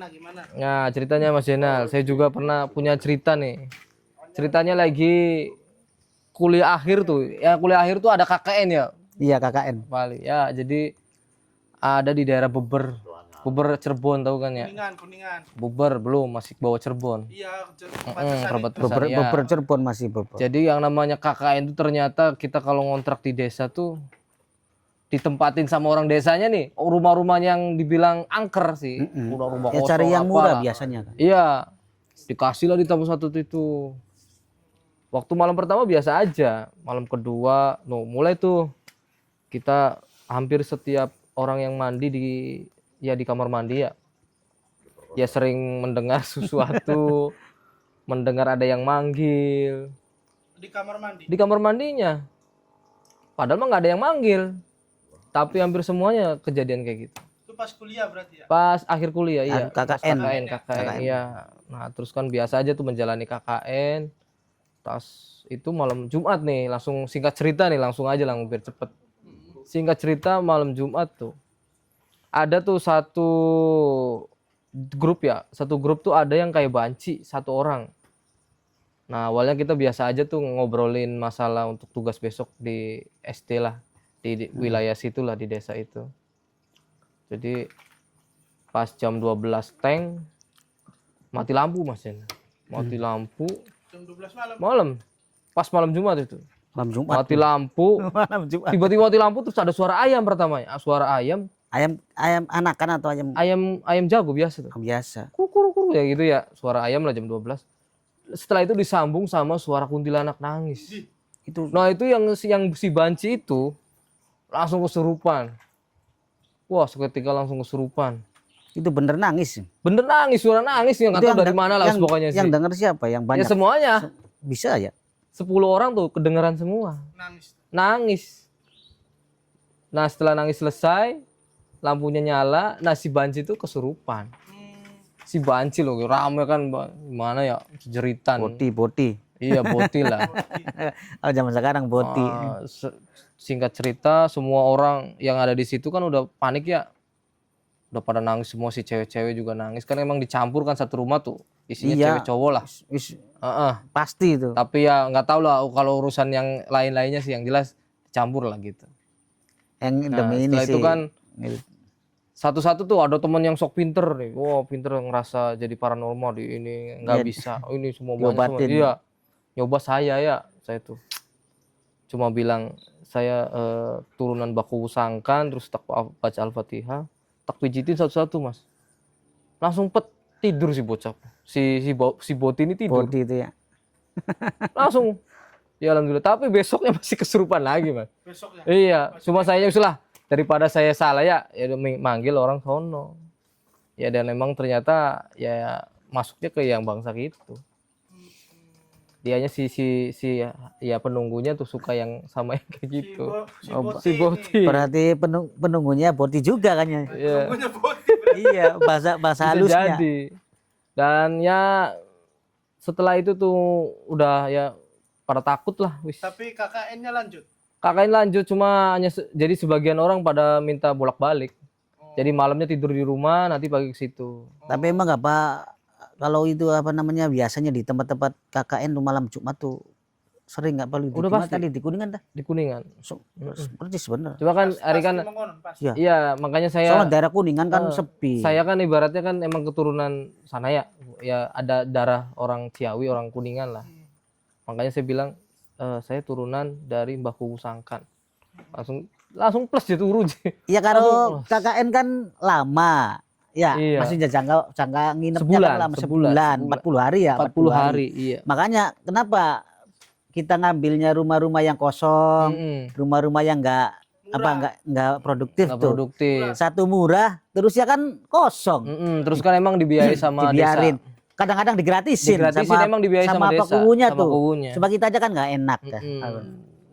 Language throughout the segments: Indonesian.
Gimana? Nah, ceritanya Mas Jenal, saya juga pernah punya cerita nih. Ceritanya lagi kuliah akhir tuh. Ya kuliah akhir tuh ada KKN ya, Iya KKN. Bali. Ya, jadi ada di daerah Beber. Beber Cirebon tahu kan ya? Kuningan. Beber belum, masih bawa Cirebon. Iya, Perbatasan ya. Beber Cirebon masih beber. Jadi yang namanya KKN itu ternyata kita kalau ngontrak di desa tuh ditempatin sama orang desanya nih, rumah-rumah yang dibilang angker sih, udah rumah Ya kosong cari yang murah apalah. biasanya kan. Iya, dikasih lah di tamu satu itu. Waktu malam pertama biasa aja, malam kedua, mulai tuh kita hampir setiap orang yang mandi di kamar mandi ya sering mendengar sesuatu, mendengar ada yang manggil di kamar mandi. di kamar mandinya. Padahal mah nggak ada yang manggil, tapi hampir semuanya kejadian kayak gitu. Itu pas kuliah berarti ya? Pas akhir kuliah, iya. KKN. KKN, iya. Nah, terus kan biasa aja tuh menjalani KKN. Tas itu malam Jumat nih, langsung singkat cerita nih, langsung aja lah biar cepet. Singkat cerita malam Jumat tuh. Ada tuh satu grup tuh ada yang kayak banci, satu orang. Nah, awalnya kita biasa aja tuh ngobrolin masalah untuk tugas besok di SD lah. Di wilayah situ lah, di desa itu. Jadi pas jam 12 teng mati lampu Mas Jen. Mati lampu Jam 12 malam. malam. Pas malam Jumat itu. Malam Jumat. Mati lampu. Malam Jumat. Tiba-tiba mati lampu terus ada suara ayam pertama ya. Suara ayam Ayam anakan atau ayam ayam jago biasa tuh. biasa? Kuru ya gitu ya. Suara ayam lah jam 12. Setelah itu disambung sama suara kuntilanak nangis. Itu Nah, itu yang si banci itu langsung kesurupan. Wah, seketika langsung kesurupan. bener nangis. Bener nangis, suara nangis yang nggak tahu dari mana lah pokoknya sih. Yang denger siapa? Yang banyak. Ya semuanya. Bisa ya? 10 orang tuh kedengeran semua. Nangis. Nah, setelah nangis selesai, lampunya nyala, nah si banci itu kesurupan. Si banci loh, rame kan, gimana ya, jeritan. Boti. Iya, boti lah. Oh, zaman sekarang boti. Singkat cerita, semua orang yang ada di situ kan udah panik ya. Udah pada nangis semua, si cewek-cewek juga nangis. Kan emang dicampur kan satu rumah tuh. Isinya cewek cowok lah. Pasti itu. Tapi ya nggak tahu lah kalau urusan yang lain-lainnya sih, yang jelas dicampur lah gitu. Yang Nah, demi ini setelah sih. itu kan satu-satu tuh ada teman yang sok pinter nih. Wah, pinter ngerasa jadi paranormal di ini nggak bisa. Oh, ini semua banyak semua. Iya. Nyoba saya tuh. Cuma bilang saya turunan baku sangkan terus tak baca Al-Fatihah, tak pijitin satu-satu, Mas. Langsung tidur si bocah. Si Boti ini tidur. Boti itu ya. Langsung. Ya alhamdulillah, tapi besoknya masih kesurupan lagi, Mas. Besoknya. Iya, cuma saya usulah daripada saya salah ya manggil orang sono. Ya dan memang ternyata ya masuknya ke yang bangsa gitu. Dianya ya penunggunya tuh suka yang sama yang kayak gitu. Si Boti. Berarti penunggunya Boti juga kan ya. Penunggunya Boti. Iya, bahasa halusnya. Jadi. Dan ya setelah itu tuh udah ya pada takut lah. Tapi KKN-nya lanjut. KKN lanjut, cuma hanya jadi sebagian orang pada minta bolak-balik. Jadi malamnya tidur di rumah, nanti pagi ke situ. Tapi emang apa kalau itu apa namanya biasanya di tempat-tempat KKN tuh malam Jumat tuh sering nggak paling Udah pasti tadi di Kuningan dah. di Kuningan. Persis bener. Coba kan hari kan Ya. iya, makanya saya Soalnya daerah Kuningan kan sepi. Saya kan ibaratnya kan emang keturunan sana ya. Ya ada darah orang Ciawi, orang Kuningan lah. Makanya saya bilang saya turunan dari Mbah Kuwu Sangkan. Langsung plus gitu urut. Iya kalau KKN kan lama. Ya, Iya. maksudnya jangka nginepnya Sebulan, kan lama sebulan. 40 hari ya. 40 hari, iya. Makanya kenapa kita ngambilnya rumah-rumah yang kosong, rumah-rumah yang enggak produktif Nggak tuh. produktif. Satu murah, terus ya kan kosong. Terus kan emang dibiayai sama Dibiarin. desa. Kadang-kadang digratisin emang dibiayai sama desa. Pakuwunya sama tuh. kuwunya. Coba kita aja kan nggak enak dah.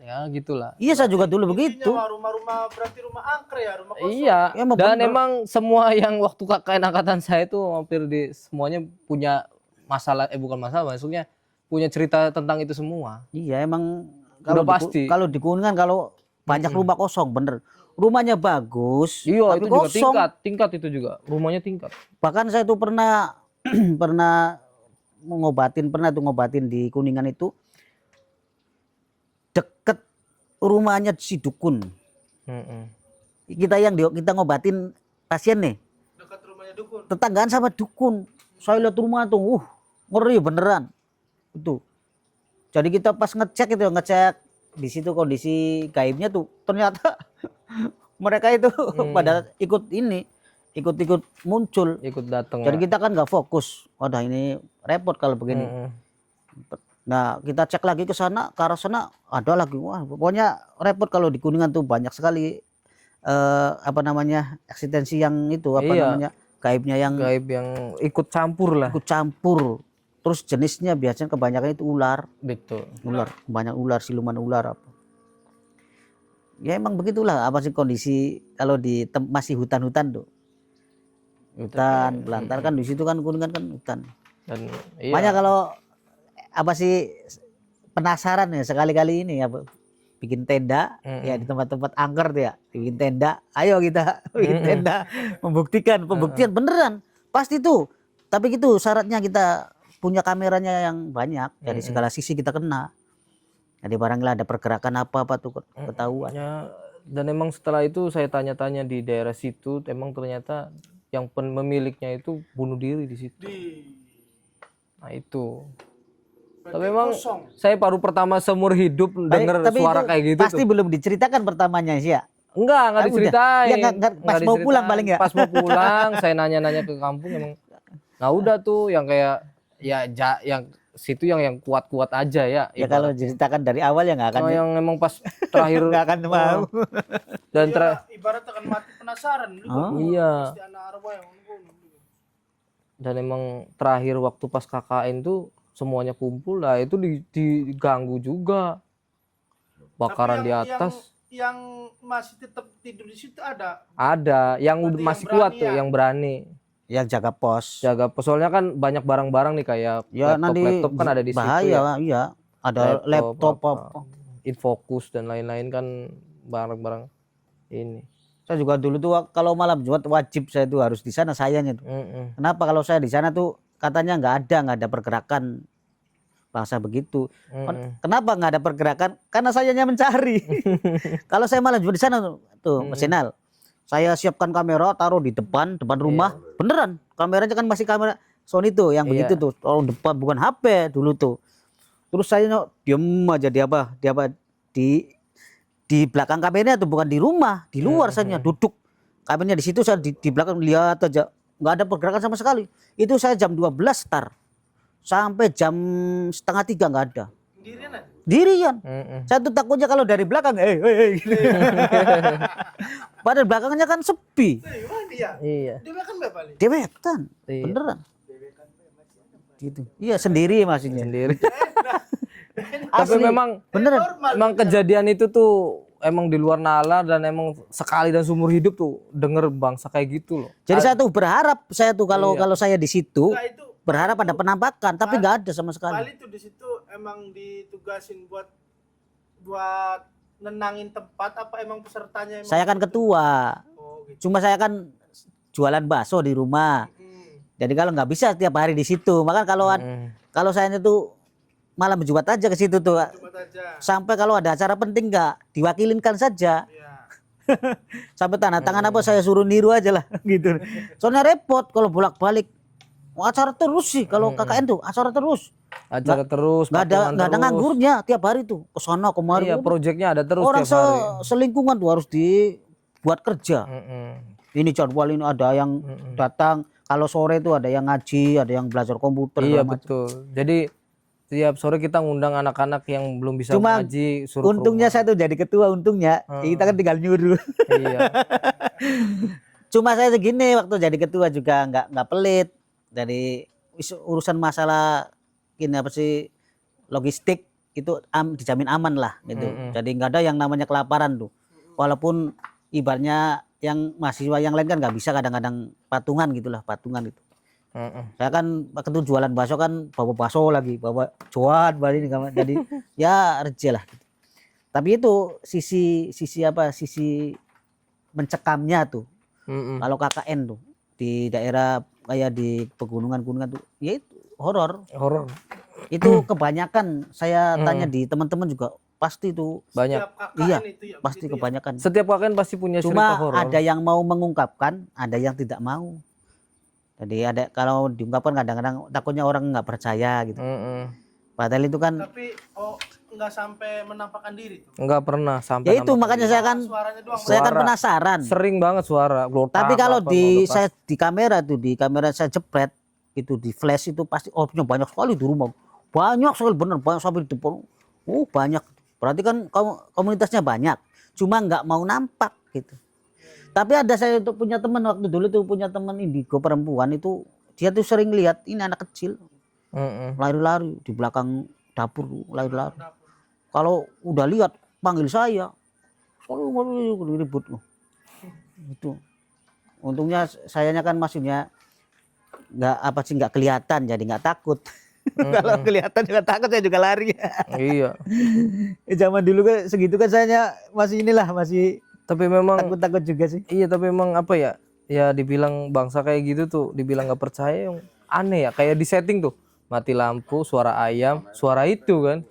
Ya gitulah. Iya, saya juga dulu begitu. Rumah-rumah berarti rumah angker ya, rumah kosong. Iya. Ya, Dan bener. emang semua yang waktu KKN angkatan saya itu hampir semuanya punya masalah, bukan masalah, maksudnya punya cerita tentang itu semua. Iya, emang Udah pasti. kalau di Kuningan kalau banyak rumah kosong bener. Rumahnya bagus, Iya, tapi itu juga kosong. tingkat itu juga. Rumahnya tingkat. Bahkan saya tuh pernah pernah ngobatin di Kuningan itu deket rumahnya si dukun. Mm-mm. Kita ngobatin pasien nih, Dekat rumahnya dukun. tetanggaan sama dukun. Saya lihat rumah tuh, ngeri beneran. Itu. Jadi kita pas ngecek di situ kondisi gaibnya tuh, ternyata mereka itu pada ikut muncul. Ikut datang. Jadi kita kan nggak fokus. Wadah ini repot kalau begini. Nah kita cek lagi ke sana, ke arah sana ada lagi. Wah pokoknya repot kalau di Kuningan tuh banyak sekali eksistensi yang itu gaibnya yang gaib yang ikut campur lah. ikut campur. Terus jenisnya biasanya kebanyakan itu ular. Betul. Ular, banyak ular, siluman ular apa. Ya emang begitulah apa sih kondisi kalau masih hutan-hutan tuh. Hutan, belantara kan di situ kan Kuningan kan hutan. Dan Makanya kalau apa sih penasaran ya sekali-kali ini ya bikin tenda ya di tempat-tempat angker tuh ya, bikin tenda. Ayo kita bikin tenda pembuktian beneran. Pasti tuh. Tapi gitu syaratnya kita punya kameranya yang banyak dari segala sisi kita kena. Jadi barangkali ada pergerakan apa tuh ketahuan. Ya, dan emang setelah itu saya tanya-tanya di daerah situ, emang ternyata yang pemiliknya itu bunuh diri di situ. Nah itu. Tapi memang saya baru pertama seumur hidup dengar suara kayak gitu. Pasti belum diceritakan pertamanya sih ya. Enggak diceritain. Ya, pas mau pulang paling ya. Pas mau pulang saya nanya-nanya ke kampung emang. Nah udah tuh yang kayak yang situ yang kuat-kuat aja ya. Ya kalau diceritakan dari awal ya nggak akan. Oh, yang emang pas terakhir nggak akan mau. Dan ibarat akan mati penasaran. Iya. Dan emang terakhir waktu pas KKN tuh semuanya kumpul lah itu diganggu juga. Bakaran di atas. Yang masih tetap tidur di situ ada. Ada, yang berarti masih kuat tuh, yang berani. Yang jaga pos. Soalnya kan banyak barang-barang nih kayak laptop kan ada di situ ya. Iya, ada laptop apa. Infokus dan lain-lain kan barang-barang ini. Saya juga dulu tuh kalau malam Jumat wajib saya tuh harus di sana sayanya tuh. Kenapa kalau saya di sana tuh katanya nggak ada pergerakan bangsa begitu. Kenapa nggak ada pergerakan? Karena sayanya mencari. Kalau saya malam Jumat di sana tuh Mas Jenal. Saya siapkan kamera, taruh di depan rumah. Beneran, kameranya kan masih kamera Sony tuh yang begitu tuh, taruh depan bukan HP dulu tuh. Terus saya diem aja di belakang kameranya tuh, bukan di rumah, di luar saya duduk. Kameranya di situ, saya di belakang lihat aja, nggak ada pergerakan sama sekali. Itu saya jam 12 start sampai jam 2:30 nggak ada. Dirian. Saya tuh takutnya kalau dari belakang, padahal belakangnya kan sepi. Iya. Dewetan, beneran. Gitu. Iya sendiri maksudnya. Sendiri. Tapi memang beneran. Emang kejadian itu tuh emang di luar nalar dan emang sekali dan seumur hidup tuh denger bangsa kayak gitu loh. Jadi saya tuh berharap kalau saya di situ berharap ada penampakan, tapi nggak ada sama sekali. Bali tuh di situ emang ditugasin buat nenangin tempat apa emang pesertanya emang? Saya kan ketua. Gitu. Cuma saya kan jualan bakso di rumah. Jadi kalau nggak bisa tiap hari di situ, maka kalau saya itu malam Jumat aja ke situ tuh. Sampai kalau ada acara penting nggak diwakilinkan saja. Sampai tanda tangan apa saya suruh niru aja lah gitu. Soalnya repot kalau bolak-balik. Acara terus sih kalau KKN tuh acara terus. Nggak ada nganggurnya tiap hari tuh ke sana kemari. Iya, proyeknya ada terus orang tiap hari. selingkungan tuh harus dibuat kerja. Ini jadwal ini ada yang datang, kalau sore tuh ada yang ngaji, ada yang belajar komputer. Iya betul. Jadi tiap sore kita ngundang anak-anak yang belum bisa ngaji, suruh untungnya saya tuh jadi ketua, untungnya kita kan tinggal nyuruh. Iya. Cuma saya segini waktu jadi ketua juga nggak pelit. Dari urusan masalah ini apa sih logistik itu dijamin aman lah gitu. Jadi nggak ada yang namanya kelaparan tuh. Walaupun ibaratnya yang mahasiswa yang lain kan nggak bisa kadang-kadang patungan gitulah, patungan itu. Saya kan waktu jualan bakso kan bawa bakso lagi, bawa cuan balik ini, jadi ya rezeki lah gitu. Tapi itu sisi mencekamnya tuh. Kalau KKN tuh di daerah kayak di pegunungan-gunungan tuh, ya itu horor. Itu kebanyakan saya tanya di teman-teman juga pasti tuh Banyak. Setiap KKN Iya, itu ya, pasti begitu ya. kebanyakan. Setiap KKN pasti punya cerita Cuma horor. ada yang mau mengungkapkan, ada yang tidak mau. Jadi ada kalau diungkapkan kadang-kadang takutnya orang nggak percaya gitu. Padahal itu kan Tapi nggak sampai menampakkan diri tuh. Enggak pernah sampai. ya itu makanya saya kan Suaranya doang. saya kan Suara. penasaran. Sering banget suara. Glotak, Tapi kalau apa, di lepas. saya di kamera saya jepret itu di flash itu pasti opsinya banyak sekali di rumah. Banyak sekali bener, banyak sampai di depan. Banyak. Berarti kan komunitasnya banyak. Cuma nggak mau nampak gitu. Tapi ada saya tuh punya teman waktu dulu tuh punya teman indigo perempuan itu dia tuh sering lihat ini anak kecil lari-lari di belakang dapur lari-lari. Kalau udah lihat panggil saya, ribut itu. Untungnya sayanya kan maksudnya nggak kelihatan jadi nggak takut. Kalau kelihatan juga takut saya juga lari. Iya. Zaman dulu kan segitu kan saya masih masih Tapi memang takut-takut juga sih. iya, tapi memang apa ya? Ya dibilang bangsa kayak gitu tuh, dibilang nggak percaya yang aneh ya, kayak di setting tuh. Mati lampu, suara ayam, suara itu kan.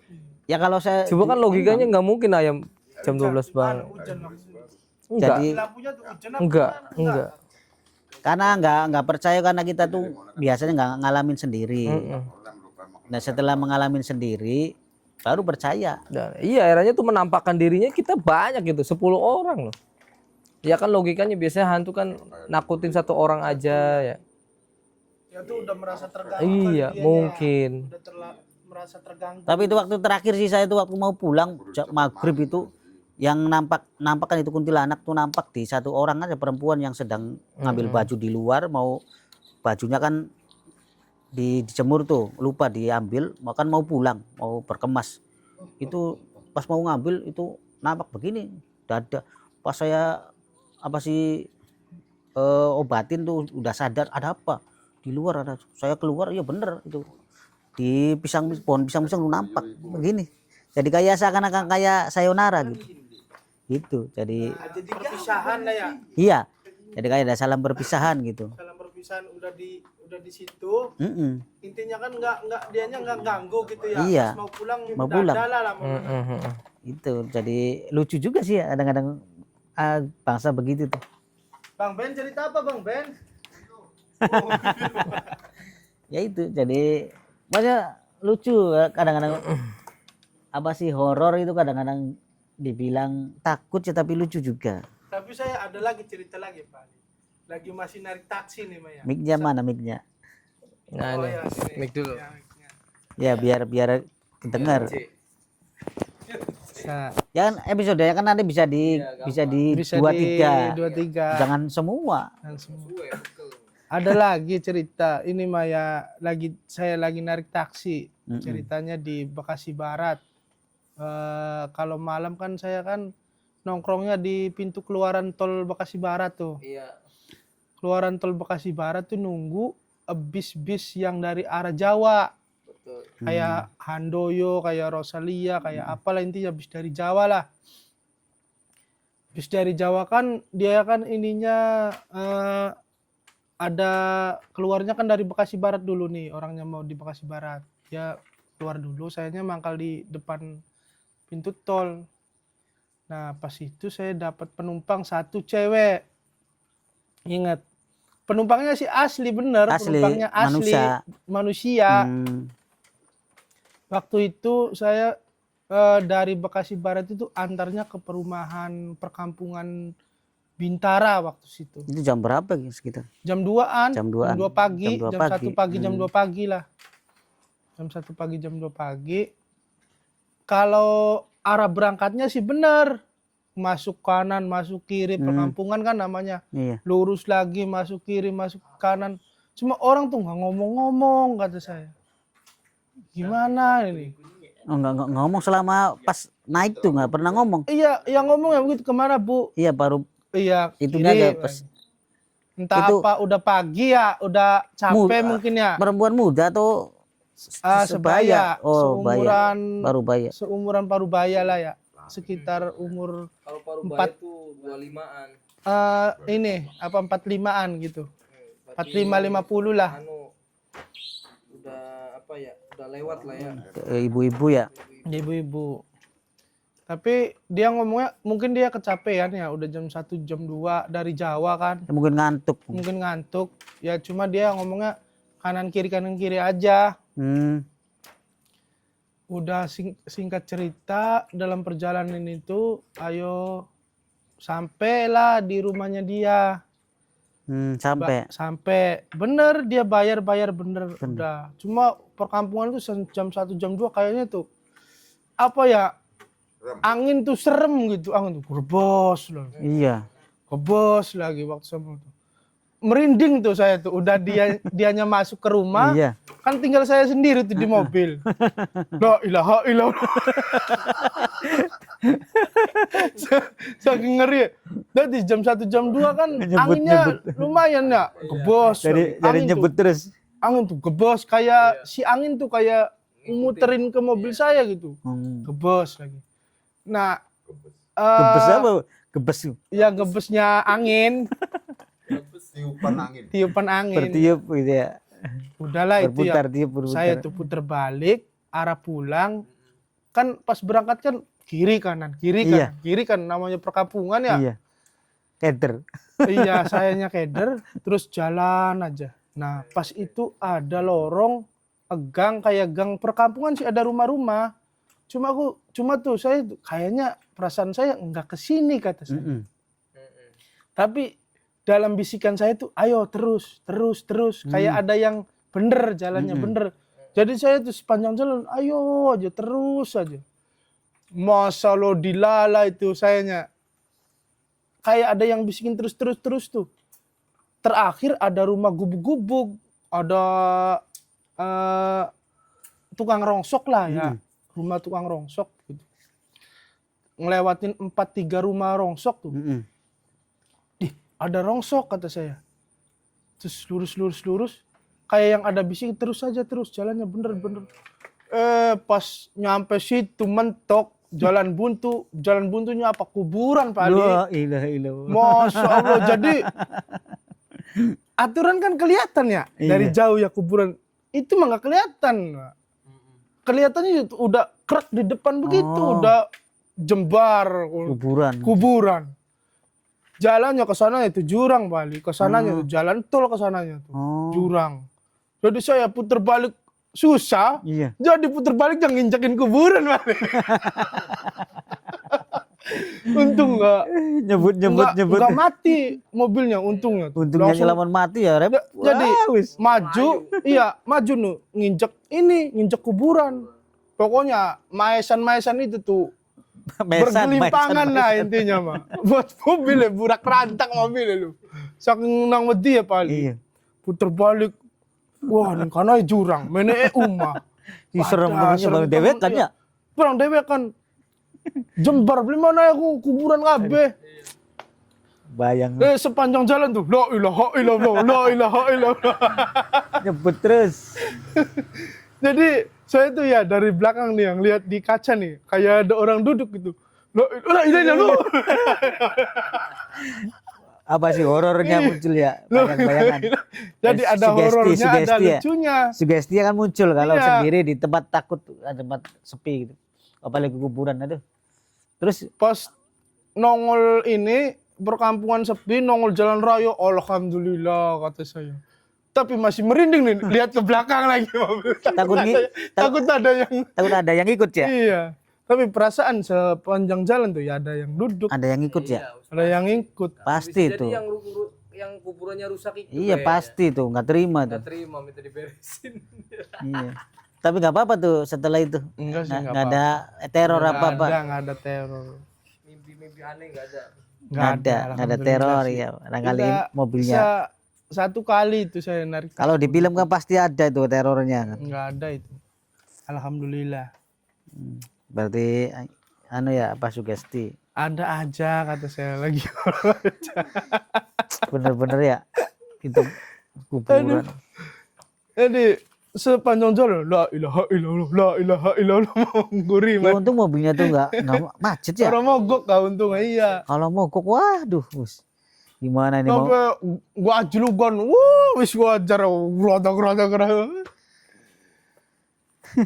Ya kalau saya Coba kan logikanya nggak mungkin ayam jam 12 bang. Hujan maksudnya. Enggak, jadi Lampunya tuh hujan apa enggak, gimana? enggak. karena nggak percaya karena kita tuh biasanya nggak ngalamin sendiri. Nah setelah mengalamin sendiri baru percaya. Dan iya, akhirnya tuh menampakkan dirinya kita banyak gitu, 10 orang loh. Ya kan logikanya biasanya hantu kan nakutin satu orang aja ya. Ya tuh udah merasa terganggu. Iya, kali dianya. mungkin. Udah merasa terganggu. Tapi itu waktu terakhir sih saya itu waktu mau pulang maghrib itu yang nampakkan itu kuntilanak tuh nampak di satu orang aja perempuan yang sedang ngambil baju di luar, mau bajunya kan dijemur tuh lupa diambil, makan mau pulang mau berkemas itu pas mau ngambil itu nampak begini dada. Pas saya obatin tuh udah sadar ada apa di luar, ada saya keluar ya bener itu di pohon pisang tuh nampak begini, jadi kayak seakan-akan kayak sayonara gitu jadi perpisahan lah ya. iya, jadi kayak ada salam perpisahan gitu. Dalam perpisahan udah di situ. Intinya kan dianya nggak ganggu gitu ya. Iya. Pas mau pulang Mau pulang. lah. Itu jadi lucu juga sih ya kadang-kadang bangsa begitu tuh. Bang Ben cerita apa Bang Ben? Ya itu jadi makanya lucu ya, kadang-kadang horor itu kadang-kadang dibilang takut ya tapi lucu juga. Tapi saya ada lagi cerita lagi Pak. Lagi masih narik taksi nih Maya. Mic-nya mana mic-nya? Nah, ini ya, sini. mic dulu. Ya, mic-nya. Ya biar dengar. Ya kan episodenya kan nanti bisa di 2-3. 2-3. Jangan semua. Ada lagi cerita ini Maya, saya lagi narik taksi. Ceritanya di Bekasi Barat. Kalau malam kan saya kan nongkrongnya di pintu keluaran tol Bekasi Barat tuh. Iya. Keluaran tol Bekasi Barat tuh nunggu bis-bis yang dari arah Jawa. Betul. Kayak Handoyo, kayak Rosalia, kayak apalah intinya bis dari Jawa lah. Bis dari Jawa kan dia kan ininya ada keluarnya kan dari Bekasi Barat dulu nih, orangnya mau di Bekasi Barat. Dia keluar dulu, sayanya mangkal di depan pintu tol. Nah pas itu saya dapat penumpang satu cewek. Ingat, penumpangnya sih asli bener, penumpangnya asli manusia. Waktu itu saya dari Bekasi Barat itu antarnya ke perumahan perkampungan Bintara waktu situ. Itu jam berapa sekitar? Jam 2-an. Jam 2-an. Jam 2 pagi, Jam 2 jam pagi. 1 pagi, jam 2 pagi lah. Jam 1 pagi, jam 2 pagi. Kalau arah berangkatnya sih benar. Masuk kanan, masuk kiri, perkampungan kan namanya. Iya. Lurus lagi, masuk kiri, masuk kanan. Cuma orang tuh nggak ngomong-ngomong kata saya. Gimana ini? Oh, nggak ngomong selama pas naik tuh nggak pernah ngomong. Iya, yang ngomong ya begitu, kemana Bu? Iya baru Iya, itunya kiri. ada pas Entah itu apa, udah pagi ya, udah capek mungkin ya. perempuan muda tuh Sebaya, Oh, seumuran baru baya. seumuran Parubaya lah ya. sekitar umur Kalau Parubaya tuh 25-an. ini apa 45-an gitu. 45-50 lah. Anu udah apa ya? Udah lewat lah ya. Ibu-ibu ya. Ibu-ibu. Tapi dia ngomongnya mungkin dia kecapean ya, udah jam 1 jam 2 dari Jawa kan. Mungkin ngantuk. Mungkin ngantuk. Ya cuma dia ngomongnya kanan kiri aja. Udah singkat cerita dalam perjalanan itu ayo sampailah di rumahnya dia. Sampai bener dia bayar bener. Udah. Cuma perkampungan itu jam 1 jam 2 kayaknya tuh apa ya, angin tuh serem gitu, angin tuh kerbos loh. Iya. Kebos lagi waktu sama tuh. Merinding tuh saya tuh, udah dianya masuk ke rumah. Iya. Kan tinggal saya sendiri tuh di mobil. La ilaha illallah. Saking ngeri. Jadi jam 1 jam 2 kan anginnya lumayan ya, kebos. Dari nyebut terus. Angin tuh kebos, kayak si angin tuh kayak muterin ke mobil saya gitu. Kebos lagi. Nah, Gebes apa? Gebes. ya gebesnya angin. Tiupan angin. Bertiup gitu ya. Udahlah itu ya. Berputar. Saya tuh puter balik arah pulang. Kan pas berangkat kan kiri kanan namanya perkampungan ya. Iya. Keder. Iya, sayanya keder terus jalan aja. Nah, pas itu ada lorong gang kayak gang perkampungan sih, ada rumah-rumah. Cuma tuh saya kayaknya perasaan saya enggak ke sini kata saya. Tapi dalam bisikan saya tuh ayo terus kayak ada yang bener jalannya bener. Jadi saya tuh sepanjang jalan ayo aja terus aja. Masa lo dilala itu sayanya. Kayak ada yang bisikin terus tuh. Terakhir ada rumah gubuk-gubuk, ada tukang rongsok lah ya. Rumah tukang rongsok gitu. Ngelewatin 4-3 rumah rongsok tuh. Ada rongsok kata saya. Terus lurus. Kayak yang ada bising terus jalannya bener. Pas nyampe situ mentok jalan buntunya apa kuburan Pak Ali. La ilaha illallah. Masya Allah. Jadi aturan kan kelihatan ya dari jauh ya kuburan. Itu mah nggak kelihatan. Kelihatannya udah krek di depan begitu, udah jembar kuburan. Jalannya ke sana itu jurang Bali, ke sananya tuh jalan tol ke sananya tuh jurang. Jadi saya putar balik susah. Iya. Jadi putar balik jangan nginjakin kuburan Bali. Untung enggak mati mobilnya untungnya. Untungnya nyelamat mati ya, Rep. Jadi maju nginjek kuburan. Pokoknya maesan itu tuh bergelimpangan lah intinya mah. Buat mobil burak rantak mobil lu. Saking nang wedi ya Pali. Iya. Puter balik. Wah, ning kana jurang, meneke umah. Serem banget bang dewek kan ya. Perang dewek kan. Jembar beli mana aku kuburan kabeh. Bayang. Sepanjang jalan tuh la ilaha illallah. Nyebut terus. Jadi saya tuh ya dari belakang nih yang lihat di kaca nih kayak ada orang duduk gitu. La ilaha illallah. Apa sih horornya muncul ya? Bayang-bayangan. Jadi ada horornya, ada lucunya. Sugesti kan muncul kalau sendiri di tempat takut, tempat sepi gitu. Apalagi kuburan aduh. Terus pas nongol ini perkampungan sepi, nongol jalan raya, alhamdulillah kata saya. Tapi masih merinding nih lihat ke belakang lagi. Takut ada yang ikut ya? Iya. Tapi perasaan sepanjang jalan tuh ya ada yang duduk. Ada yang ikut ya? Ada yang ikut. Pasti itu. Jadi yang kuburannya rusak itu. Iya pasti tuh, nggak terima tuh. Nggak terima, minta diberesin. Iya. Tapi nggak apa-apa tuh setelah itu. Enggak sih, nggak ada teror apa-apa. Nggak ada teror. Mimpi-mimpi aneh nggak ada. Nggak ada teror ya. Barangkali mobilnya. Satu kali itu saya narik. Kalau di film kan pasti ada tuh terornya kan. Nggak ada itu. Alhamdulillah. Berarti anu ya apa sugesti? Ada aja kata saya lagi. Bener-bener ya itu kuburan. Jadi sepanjang jalan la ilaha illallah, la ilaha illallah. Gurih Ya, man. untung mobilnya tuh nggak macet ya. Orang mogok kau untung iya. Kalau mogok, waduh, Bos. Gimana ini mau? Sampai gua ajlugan, wis wajar, gerodak.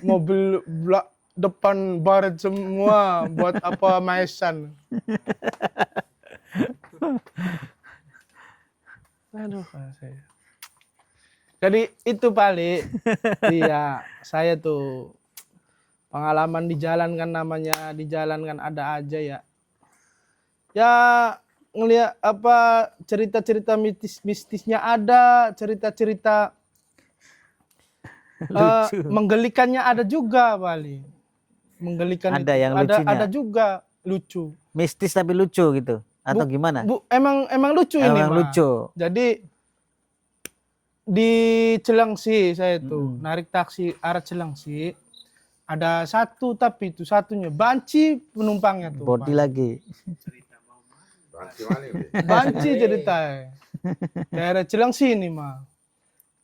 Mobil depan baret semua, buat apa maesan. Aduh, saya. Jadi itu paling, iya, saya tuh pengalaman di jalan kan namanya, di jalan kan ada aja ya. Ya ngelihat apa cerita-cerita mistisnya ada, cerita-cerita menggelikannya ada juga paling. Menggelikan Ada itu. yang lucunya. Ada juga lucu. Mistis tapi lucu gitu atau gimana? Emang lucu ini Emang mah. lucu. Jadi di Cilengsi saya tuh narik taksi arah Cilengsi. Ada satu tapi itu satunya banci penumpangnya tuh. Body lagi. Banci ceritanya. Daerah Cilengsi ini mah.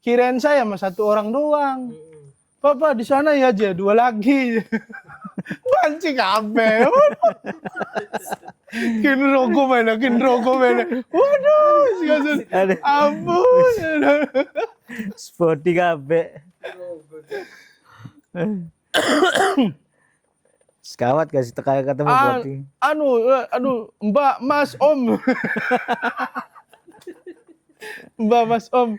Kirain saya mah satu orang doang. Papa di sana ya aja dua lagi. Banci kabeh. Kinrogo mana. Waduh, sikasun. Aduh. Ampun. Body kabeh. Sekawat kasih teka ketemu body. Aduh, Mbak, Mas, Om. Mbak, Mas, Om.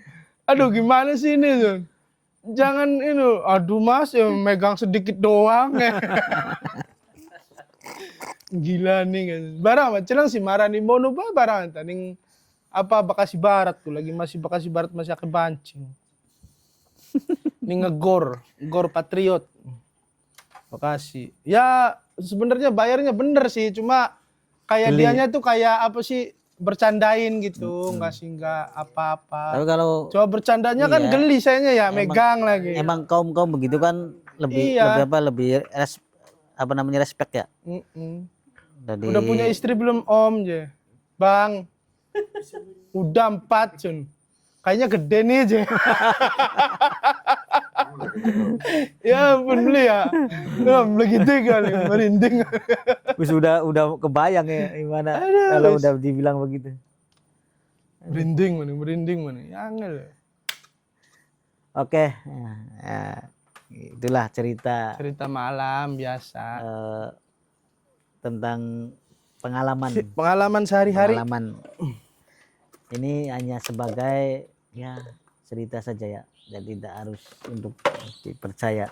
Aduh, gimana sih ini, Zon? Jangan ini, aduh Mas, ya megang sedikit doang. Gila nih kan. Barang celang si marah nih mono barang taning apa Bekasi Barat tuh lagi masih Bekasi Barat masih akan bancing. Ini ngegor Patriot. Bekasi. Ya sebenarnya bayarnya bener sih, cuma kayak dianya tuh kayak apa sih bercandain gitu, enggak apa-apa. Tapi kalau Coba bercandanya kan geli sayanya ya, megang lagi. emang kaum begitu kan lebih respect ya. Jadi, udah punya istri belum Om je? Bang, udah 4 Cun. Kayaknya gede nih je. Ya ampun beli ya. Beli gitu kali, merinding. wis udah kebayang ya gimana kalau udah dibilang begitu. Merinding mana. Ya angel. Oke, itulah cerita malam biasa. Tentang pengalaman sehari-hari. Ini hanya sebagai ya cerita saja ya, dan tidak harus untuk dipercaya.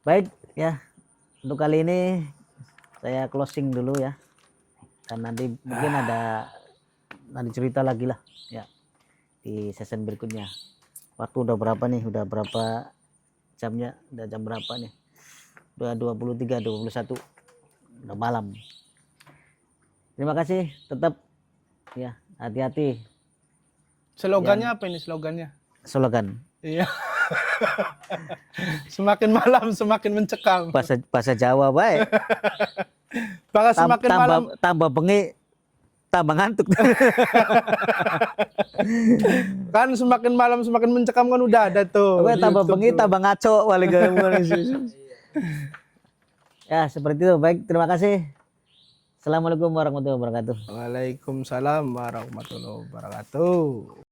Baik ya, untuk kali ini saya closing dulu ya, dan nanti mungkin ada cerita lagi lah ya di season berikutnya. Waktu udah berapa nih? Udah berapa jamnya? Udah jam berapa nih? Udah 23, 21. Udah malam. Terima kasih, tetap ya hati-hati. Slogannya apa ini slogannya? Slogan. Iya. Semakin malam semakin mencekam. Bahasa Jawa baik. Bahkan semakin malam tambah bengi tambah ngantuk. kan semakin malam semakin mencekam kan udah ada tuh. Tambah bengi tambah ngaco paling ya seperti itu. Baik, terima kasih. Assalamualaikum warahmatullahi wabarakatuh. Waalaikumsalam warahmatullahi wabarakatuh.